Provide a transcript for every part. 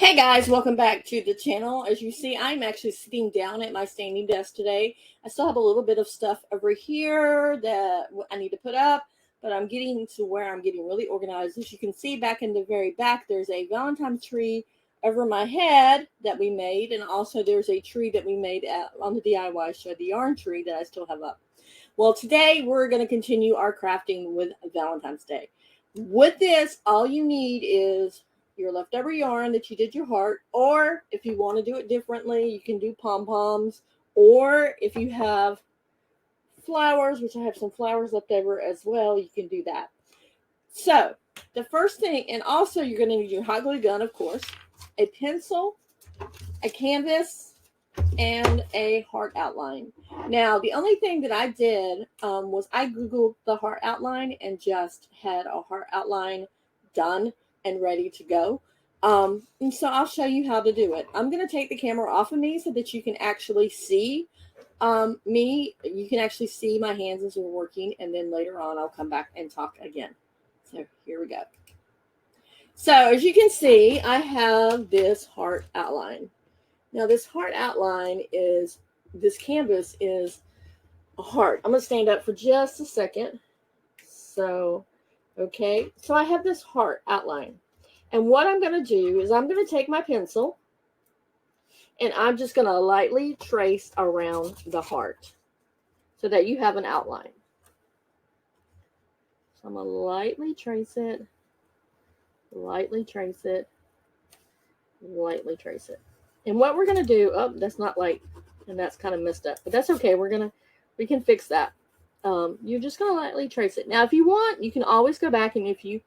Hey guys, welcome back to the channel. As you see, I'm actually sitting down at my standing desk today. I still have a little bit of stuff over here that I need to put up, but I'm getting to where I'm getting really organized. As you can see back in the very back, there's a Valentine tree over my head that we made, and also there's a tree that we made on the DIY show, the yarn tree that I still have up. Well, today we're going to continue our crafting with Valentine's Day. With this, all you need is your leftover yarn that you did your heart, or if you want to do it differently, you can do pom-poms, or if you have flowers, which I have some flowers left over as well, you can do that. So the first thing, and also you're going to need your hot glue gun, of course, a pencil, a canvas, and a heart outline. Now, the only thing that I did was I Googled the heart outline and just had a heart outline done and ready to go. And so I'll show you how to do it. I'm going to take the camera off of me so that you can actually see me. You can actually see my hands as we're working, and then later on I'll come back and talk again. So here we go. So as you can see, I have this heart outline. Now this heart outline is, this canvas is a heart. I'm going to stand up for just a second. So, okay. So I have this heart outline. And what I'm going to do is I'm going to take my pencil and I'm just going to lightly trace around the heart so that you have an outline. So I'm going to lightly trace it, lightly trace it, lightly trace it. And what we're going to do, oh, that's not light, and that's kind of messed up, but that's okay. We can fix that. You're just going to lightly trace it. Now, if you want, you can always go back, and if you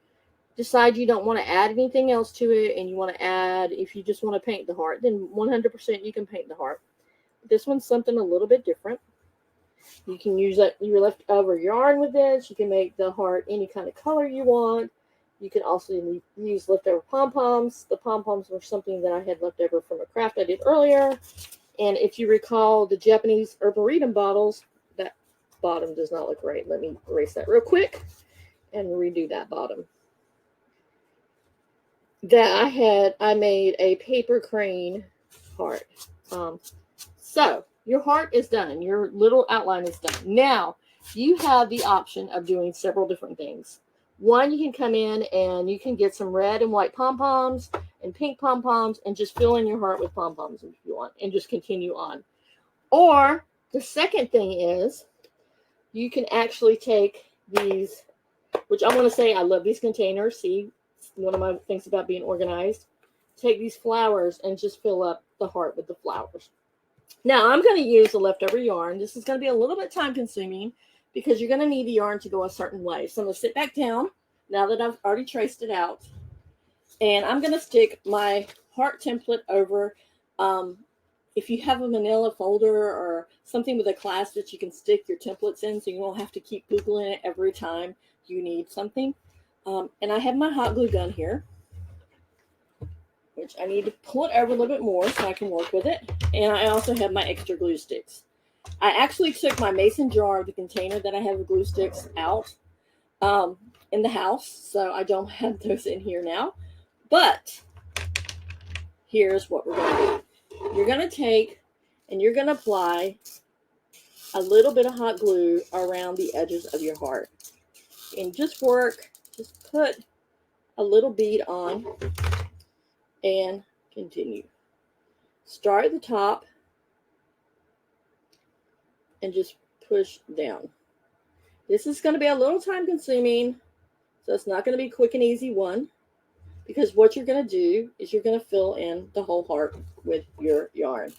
decide you don't want to add anything else to it, and you want to add, if you just want to paint the heart, then 100% you can paint the heart. This one's something a little bit different. You can use your leftover yarn with this. You can make the heart any kind of color you want. You can also use leftover pom-poms. The pom-poms were something that I had left over from a craft I did earlier. And if you recall the Japanese Arboretum bottles, that bottom does not look right. Let me erase that real quick and redo that bottom. That I made a paper crane heart. So your heart is done. Your little outline is done. Now you have the option of doing several different things. One, you can come in and you can get some red and white pom-poms and pink pom-poms and just fill in your heart with pom-poms if you want and just continue on. Or the second thing is you can actually take these, which I want to say I love these containers. See, one of my things about being organized. Take these flowers and just fill up the heart with the flowers. Now I'm going to use the leftover yarn. This is going to be a little bit time consuming because you're going to need the yarn to go a certain way. So I'm going to sit back down now that I've already traced it out. And I'm going to stick my heart template over. If you have a manila folder or something with a clasp that you can stick your templates in so you won't have to keep Googling it every time you need something. And I have my hot glue gun here, which I need to pull it over a little bit more so I can work with it. And I also have my extra glue sticks. I actually took my mason jar, the container that I have the glue sticks, out in the house. So I don't have those in here now. But here's what we're going to do. You're going to take and you're going to apply a little bit of hot glue around the edges of your heart. And just put a little bead on and continue. Start at the top and just push down. This is going to be a little time consuming, so it's not going to be a quick and easy one, because what you're going to do is you're going to fill in the whole heart with your yarn.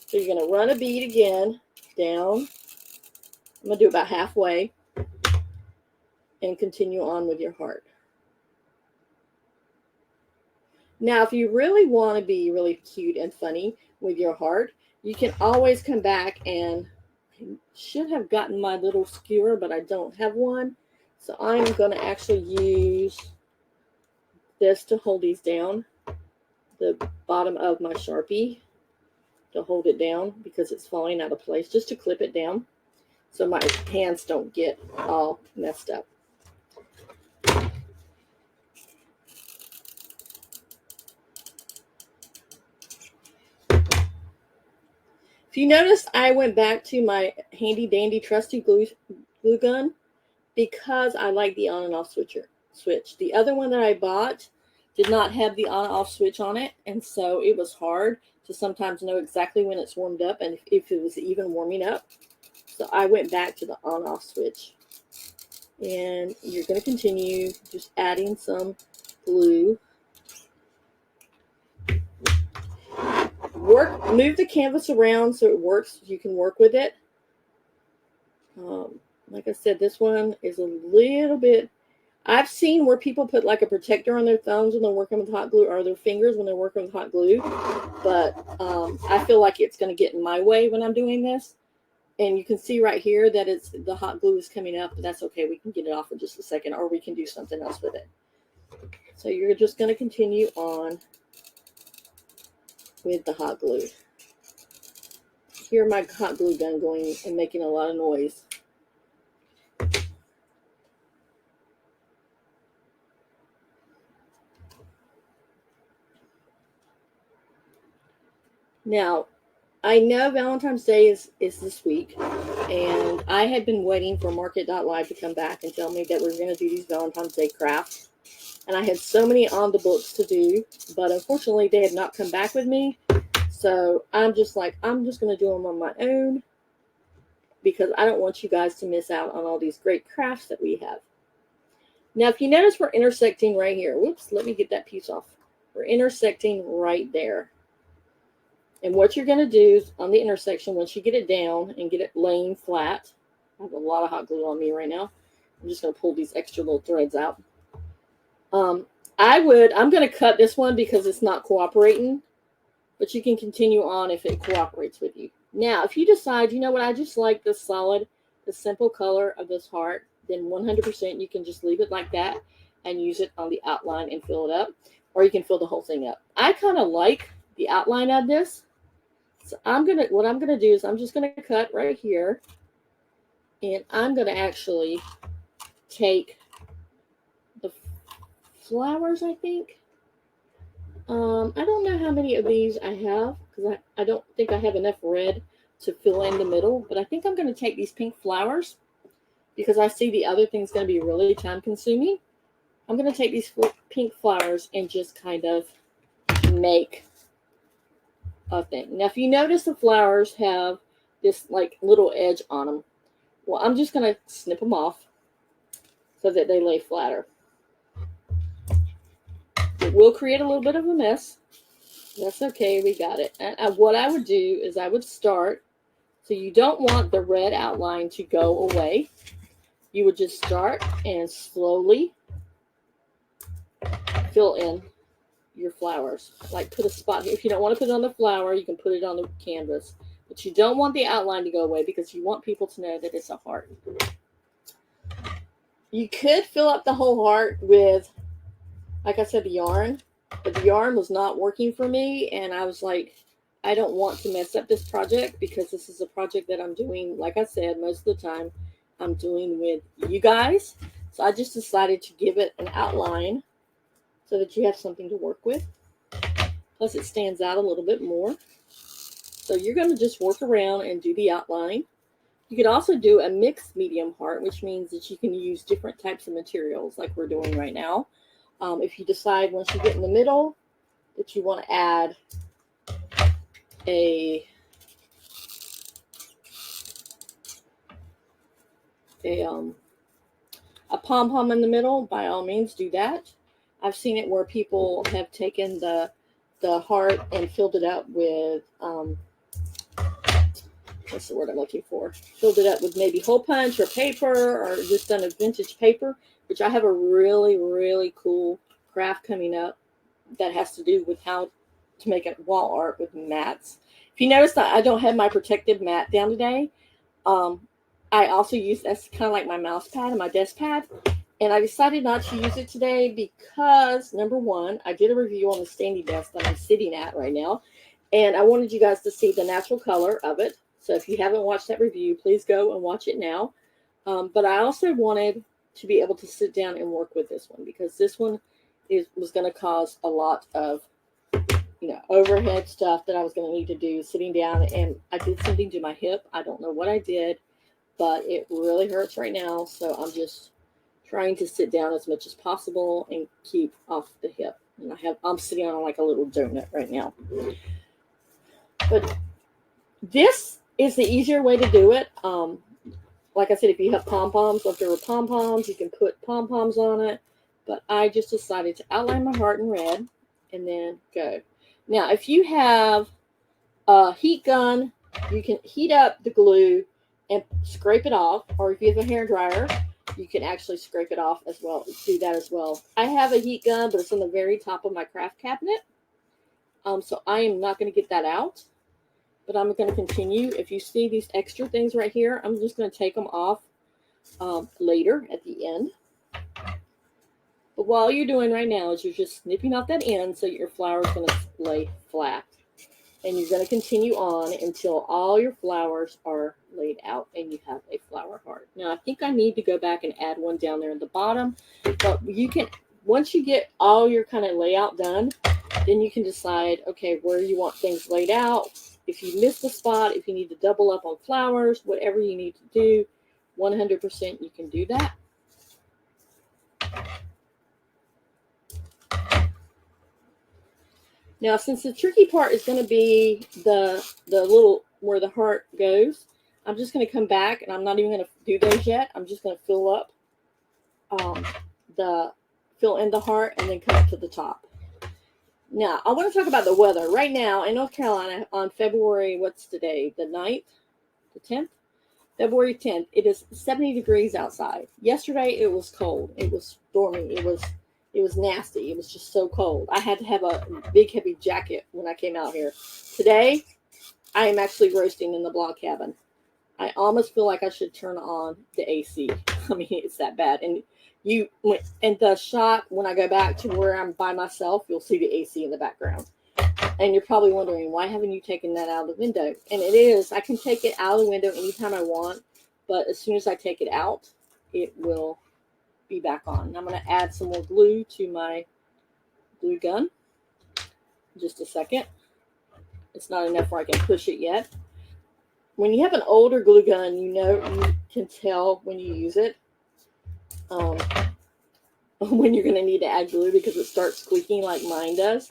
So you're going to run a bead again down. I'm going to do about halfway and continue on with your heart. Now, if you really want to be really cute and funny with your heart, you can always come back, and I should have gotten my little skewer, but I don't have one. So I'm going to actually use this to hold these down, the bottom of my Sharpie to hold it down because it's falling out of place, just to clip it down so my hands don't get all messed up. If you notice, I went back to my handy dandy trusty glue gun because I like the on and off switch. The other one that I bought did not have the on off switch on it, and so it was hard to sometimes know exactly when it's warmed up and if it was even warming up. So I went back to the on off switch. And you're going to continue just adding some glue. Move the canvas around so it works. You can work with it. Like I said, this one is a little bit. I've seen where people put like a protector on their thumbs when they're working with hot glue, or their fingers when they're working with hot glue. But I feel like it's going to get in my way when I'm doing this. And you can see right here that the hot glue is coming up, but that's okay. We can get it off in just a second, or we can do something else with it. So you're just going to continue on with the hot glue. Hear my hot glue gun going and making a lot of noise. Now, I know Valentine's Day is this week, and I had been waiting for Market.live to come back and tell me that we were going to do these Valentine's Day crafts. And I had so many on the books to do, but unfortunately they had not come back with me. So I'm just like, I'm just going to do them on my own because I don't want you guys to miss out on all these great crafts that we have. Now, if you notice, we're intersecting right here. Whoops, let me get that piece off. We're intersecting right there. And what you're going to do is on the intersection, once you get it down and get it laying flat, I have a lot of hot glue on me right now. I'm just going to pull these extra little threads out. I'm going to cut this one because it's not cooperating, but you can continue on if it cooperates with you. Now, if you decide, you know what, I just like the solid, the simple color of this heart, then 100% you can just leave it like that and use it on the outline and fill it up, or you can fill the whole thing up. I kind of like the outline of this. So what I'm going to do is I'm just going to cut right here, and I'm going to actually take the flowers, I think. I don't know how many of these I have because I don't think I have enough red to fill in the middle, but I think I'm going to take these pink flowers because I see the other thing's going to be really time consuming. I'm going to take these pink flowers and just kind of make a thing. Now, if you notice, the flowers have this like little edge on them. Well, I'm just going to snip them off so that they lay flatter. It will create a little bit of a mess. That's okay, we got it. And what I would do is I would start, so you don't want the red outline to go away. You would just start and slowly fill in your flowers. Like put a spot here. If you don't want to put it on the flower, you can put it on the canvas. But you don't want the outline to go away because you want people to know that it's a heart. You could fill up the whole heart with, like I said, the yarn. But the yarn was not working for me, and I was like, I don't want to mess up this project because this is a project that I'm doing, like I said, most of the time I'm doing with you guys. So I just decided to give it an outline so that you have something to work with. Plus it stands out a little bit more. So you're going to just work around and do the outline. You could also do a mixed medium heart, which means that you can use different types of materials like we're doing right now. If you decide once you get in the middle that you want to add a pom-pom in the middle, by all means do that. I've seen it where people have taken the heart and filled it up with what's the word I'm looking for? Filled it up with maybe hole punch or paper, or just done a vintage paper, which I have a really, really cool craft coming up that has to do with how to make a wall art with mats. If you notice that I don't have my protective mat down today, I also use that's kind of like my mouse pad and my desk pad. And I decided not to use it today because, number one, I did a review on the standing desk that I'm sitting at right now. And I wanted you guys to see the natural color of it. So if you haven't watched that review, please go and watch it now. But I also wanted to be able to sit down and work with this one because this one was going to cause a lot of overhead stuff that I was going to need to do sitting down. And I did something to my hip. I don't know what I did, but it really hurts right now. So I'm just trying to sit down as much as possible and keep off the hip. And I'm sitting on like a little donut right now. But this is the easier way to do it. Like I said, if you have pom-poms, if there were pom-poms, you can put pom-poms on it. But I just decided to outline my heart in red and then go. Now, if you have a heat gun, you can heat up the glue and scrape it off. Or if you have a hair dryer, you can actually scrape it off as well. Do that as well. I have a heat gun, but it's on the very top of my craft cabinet. So I am not going to get that out. But I'm going to continue. If you see these extra things right here, I'm just going to take them off later at the end. But while you're doing right now is you're just snipping off that end so your flower is going to lay flat. And you're going to continue on until all your flowers are laid out and you have a flower heart. Now, I think I need to go back and add one down there at the bottom. But you can, once you get all your kind of layout done, then you can decide, okay, where you want things laid out. If you missed a spot, if you need to double up on flowers, whatever you need to do, 100% you can do that. Now, since the tricky part is going to be the little where the heart goes, I'm just going to come back and I'm not even going to do those yet. I'm just going to fill up fill in the heart and then come to the top. Now, I want to talk about the weather. Right now in North Carolina on February, what's today? The 9th? The 10th? February 10th. It is 70 degrees outside. Yesterday, it was cold. It was stormy. It was nasty. It was just so cold. I had to have a big, heavy jacket when I came out here. Today, I am actually roasting in the log cabin. I almost feel like I should turn on the AC. I mean, it's that bad. And in the shot, when I go back to where I'm by myself, you'll see the AC in the background. And you're probably wondering, why haven't you taken that out of the window? And it is. I can take it out of the window anytime I want. But as soon as I take it out, it will be back on. I'm going to add some more glue to my glue gun. Just a second. It's not enough where I can push it yet. When you have an older glue gun, you can tell when you use it. When you're going to need to add glue because it starts squeaking like mine does.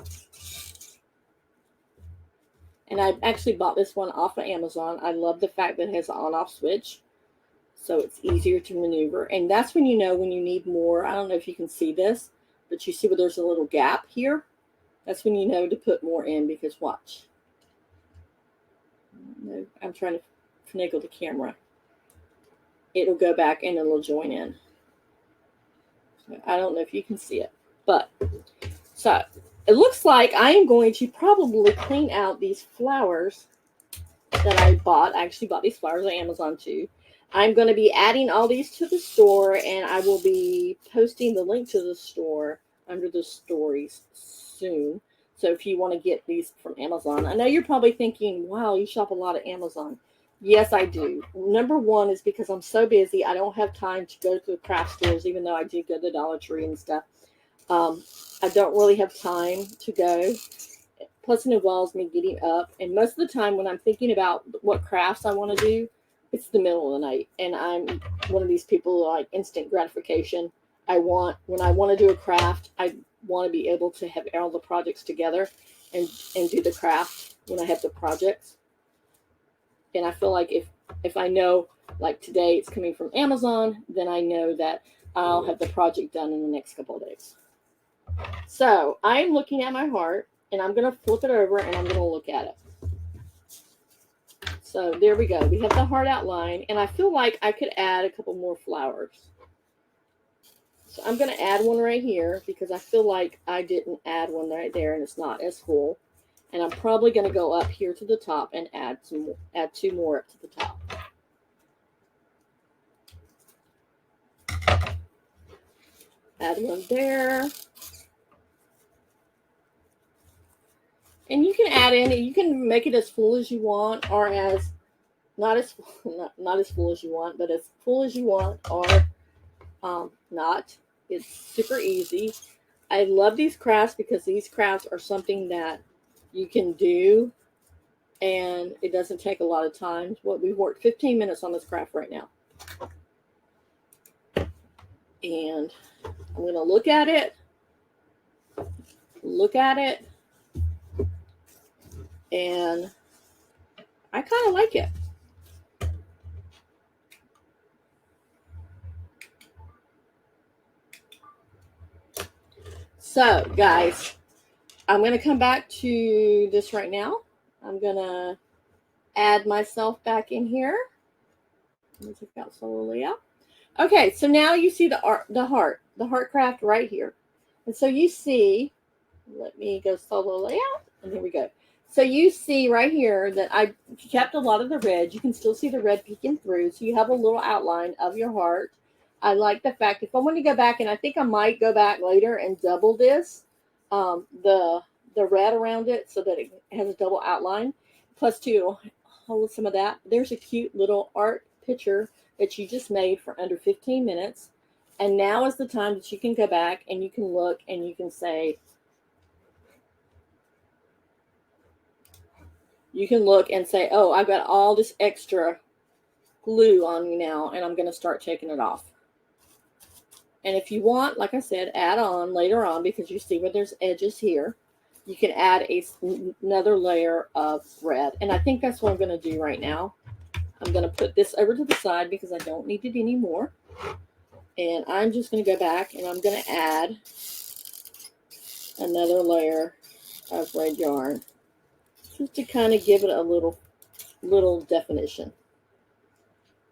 And I actually bought this one off of Amazon. I love the fact that it has an on-off switch. So it's easier to maneuver. And that's when you know when you need more. I don't know if you can see this, but you see where there's a little gap here? That's when you know to put more in because watch. I'm trying to finagle the camera. It'll go back and it'll join in. So I don't know if you can see it. But, so it looks like I am going to probably clean out these flowers that I bought. I actually bought these flowers on Amazon too. I'm going to be adding all these to the store, and I will be posting the link to the store under the stories soon. So if you want to get these from Amazon, I know you're probably thinking, wow, you shop a lot at Amazon. Yes, I do. Number one is because I'm so busy. I don't have time to go to the craft stores, even though I do go to the Dollar Tree and stuff. I don't really have time to go. Plus, it involves me getting up. And most of the time when I'm thinking about what crafts I want to do, it's the middle of the night. And I'm one of these people who like instant gratification. When I want to do a craft, I want to be able to have all the projects together and do the craft when I have the projects. And I feel like if I know, like today it's coming from Amazon, then I know that I'll have the project done in the next couple of days. So I'm looking at my heart, and I'm going to flip it over, and I'm going to look at it. So there we go. We have the heart outline, and I feel like I could add a couple more flowers. So I'm going to add one right here because I feel like I didn't add one right there, and it's not as full. And I'm probably going to go up here to the top and add two more up to the top. Add one there. And you can add in, you can make it as full as you want, or as not as full as you want, but as full as you want, or not. It's super easy. I love these crafts because these crafts are something that you can do, and it doesn't take a lot of time. We've worked 15 minutes on this craft right now. And I'm going to look at it, and I kind of like it. So, guys, I'm going to come back to this right now. I'm going to add myself back in here. Let me take out solo layout. Okay, so now you see the heart craft right here. And so you see, let me go solo layout, and here we go. So you see right here that I kept a lot of the red. You can still see the red peeking through. So you have a little outline of your heart. I like the fact, if I want to go back, and I think I might go back later and double this, the red around it so that it has a double outline. Plus to hold some of that. There's a cute little art picture that you just made for under 15 minutes. And now is the time that you can go back and you can look and you can say, oh, I've got all this extra glue on me now, and I'm going to start taking it off. And if you want, like I said, add on later on, because you see where there's edges here, you can add another layer of red. And I think that's what I'm going to do right now. I'm going to put this over to the side because I don't need it anymore. And I'm just going to go back and I'm going to add another layer of red yarn, just to kind of give it a little definition.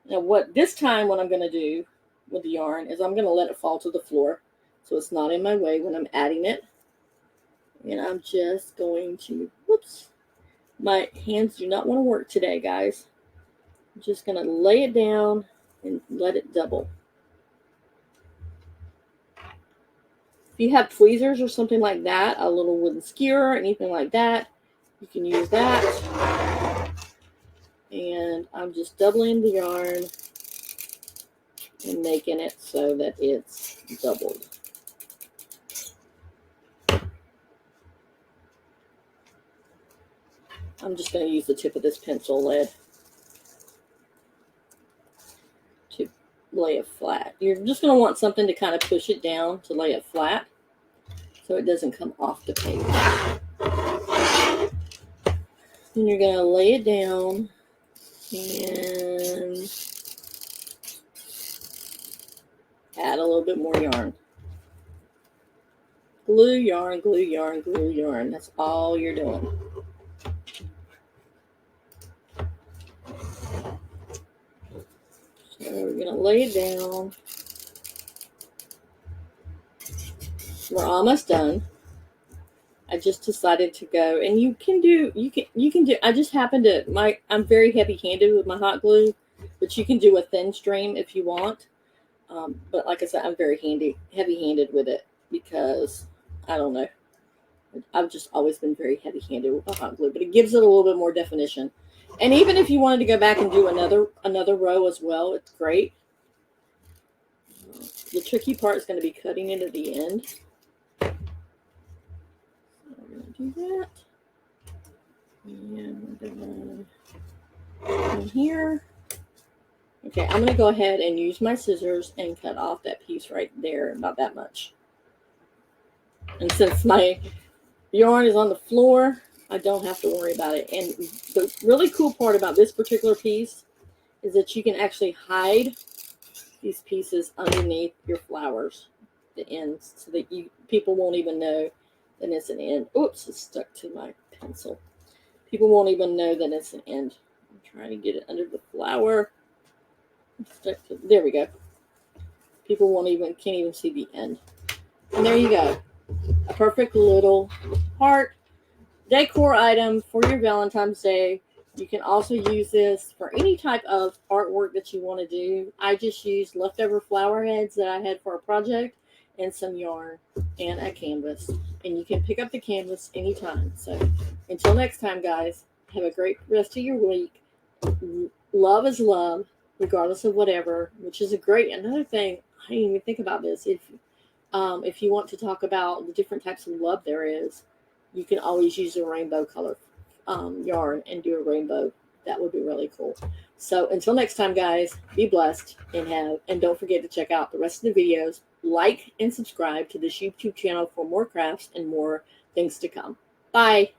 Now this time what I'm going to do with the yarn is I'm going to let it fall to the floor so it's not in my way when I'm adding it. And I'm just going to, whoops, my hands do not want to work today, guys. I'm just going to lay it down and let it double. If you have tweezers or something like that, a little wooden skewer, anything like that, you can use that. And I'm just doubling the yarn and making it so that it's doubled. I'm just going to use the tip of this pencil lead to lay it flat. You're just going to want something to kind of push it down to lay it flat so it doesn't come off the page. Then you're going to lay it down and add a little bit more yarn. Glue yarn, glue yarn, glue yarn. That's all you're doing. So we're going to lay it down. We're almost done. I just decided to go, and you can do, I just happen to, I'm very heavy-handed with my hot glue, but you can do a thin stream if you want. But like I said, I'm very heavy-handed with it because, I don't know, I've just always been very heavy-handed with my hot glue, but it gives it a little bit more definition. And even if you wanted to go back and do another row as well, it's great. The tricky part is going to be cutting it at the end. Do that, and we're gonna in here. Okay, I'm gonna go ahead and use my scissors and cut off that piece right there, about that much. And since my yarn is on the floor, I don't have to worry about it. And the really cool part about this particular piece is that you can actually hide these pieces underneath your flowers, the ends, so that people won't even know that it's an end. Oops, it's stuck to my pencil. People won't even know that it's an end. I'm trying to get it under the flower. There we go. People can't even see the end. And there you go. A perfect little heart decor item for your Valentine's Day. You can also use this for any type of artwork that you want to do. I just used leftover flower heads that I had for a project and some yarn and a canvas. And you can pick up the canvas anytime. So until next time, guys, have a great rest of your week. Love is love, regardless of whatever, which is another thing. I didn't even think about this. If you want to talk about the different types of love there is, you can always use a rainbow color yarn and do a rainbow. That would be really cool. So until next time, guys, be blessed and don't forget to check out the rest of the videos. Like and subscribe to this YouTube channel for more crafts and more things to come. Bye.